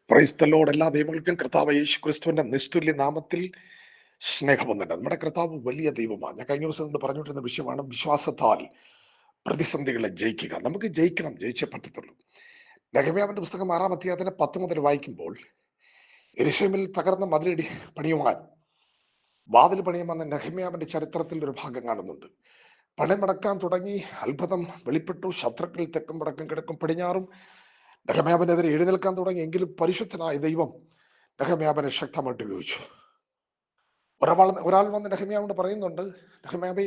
Praise the Lord. എല്ലാ ദൈവങ്ങൾക്കും കർത്താവ് യേശു ക്രിസ്തുവിന്റെ നിസ്തുല്യ നാമത്തിൽ സ്നേഹമൊന്നുണ്ട്. നമ്മുടെ കർത്താവ് വലിയ ദൈവമാണ്. ഞാൻ കഴിഞ്ഞ ദിവസം കൊണ്ട് പറഞ്ഞുകൊണ്ടിരുന്ന വിഷയമാണ് വിശ്വാസത്താൽ പ്രതിസന്ധികളെ ജയിക്കുക. നമുക്ക് ജയിക്കണം, ജയിച്ചേ പറ്റത്തുള്ളൂ. നെഹെമ്യാവിന്റെ പുസ്തകം 6-ാം അധ്യായത്തിന്റെ 10 മുതൽ വായിക്കുമ്പോൾ യെരൂശലേമിൽ തകർന്ന മതിലിടി പണിയുവാൻ വാതിൽ പണിയുമെന്ന നെഹെമ്യാവിന്റെ ചരിത്രത്തിൽ ഒരു ഭാഗം കാണുന്നുണ്ട്. പണിമുടക്കാൻ തുടങ്ങി, അത്ഭുതം വെളിപ്പെട്ടു. ശത്രുക്കൾ തെക്കും വടക്കും കിഴക്കും പടിഞ്ഞാറും നെഹെമ്യാവിനെതിരെ എഴുന്നേൽക്കാൻ തുടങ്ങി. എങ്കിലും പരിശുദ്ധനായ ദൈവം നെഹെമ്യാവിനെ ശക്തമായിട്ട് ഉപയോഗിച്ചു. ഒരാൾ വന്ന് നെഹെമ്യാവിനോട് പറയുന്നുണ്ട്, നെഹെമ്യാവേ,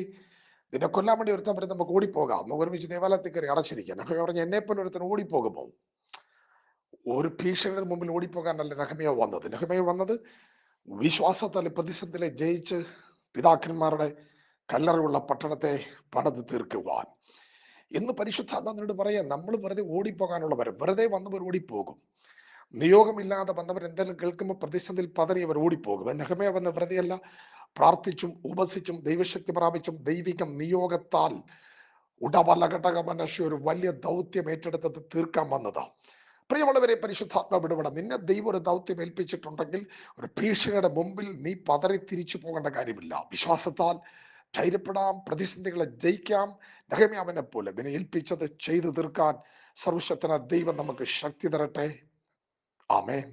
നിന്നെ കൊല്ലാൻ വേണ്ടി ഒരുത്തൻ പറയും, നമുക്ക് ഓടിപ്പോകാം, നമുക്ക് ഒരുമിച്ച് ദേവാലയത്തിൽ കയറി അടച്ചിരിക്കാം. നെഹെമ്യാവ് പറഞ്ഞു, എന്നെപ്പോലെ ഒരുത്തൻ ഓടിപ്പോകുമോ? ഒരു ഭീഷണിയുടെ മുമ്പിൽ ഓടിപ്പോകാനല്ല നെഹെമ്യാവ് വന്നത്. നെഹെമ്യാവ് വന്നത് വിശ്വാസത്താൽ പ്രതിസന്ധിയിലെ ജയിച്ച് പിതാക്കന്മാരുടെ കല്ലറയുള്ള പട്ടണത്തെ പണിത് തീർക്കുവാൻ. ഇന്ന് പരിശുദ്ധാത്മാവിനോട് പറയാം, നമ്മൾ വെറുതെ ഓടിപ്പോകാനുള്ളവർ, വെറുതെ വന്നവർ ഓടിപ്പോകും. നിയോഗമില്ലാതെ വന്നവർ എന്തെങ്കിലും കേൾക്കുമ്പോൾ പ്രതിസന്ധിയിൽ പതറി അവർ ഓടിപ്പോകും. നെഹെമ്യാവ് വന്ന വെറുതെയല്ല, പ്രാർത്ഥിച്ചും ഉപസിച്ചും ദൈവശക്തി പ്രാപിച്ചും ദൈവിക നിയോഗത്താൽ ഉടവലഘടക മനുഷ്യ ഒരു വലിയ ദൗത്യം ഏറ്റെടുത്തത് തീർക്കാൻ വന്നതാ. പ്രിയമുള്ളവരെ, പരിശുദ്ധാത്മാവ് ഇടപെടാം. നിന്നെ ദൈവം ഒരു ദൗത്യം ഏൽപ്പിച്ചിട്ടുണ്ടെങ്കിൽ ഒരു ഭീഷണിയുടെ മുമ്പിൽ നീ പതറി തിരിച്ചു പോകേണ്ട കാര്യമില്ല. വിശ്വാസത്താൽ ധൈര്യപ്പെടാം, പ്രതിസന്ധികളെ ജയിക്കാം. നെഹെമ്യാവിനെ പോലെ നിന്നെ ഏൽപ്പിച്ചത് ചെയ്തു തീർക്കാൻ സർവശക്തനായ ദൈവം നമുക്ക് ശക്തി തരട്ടെ. ആമേൻ.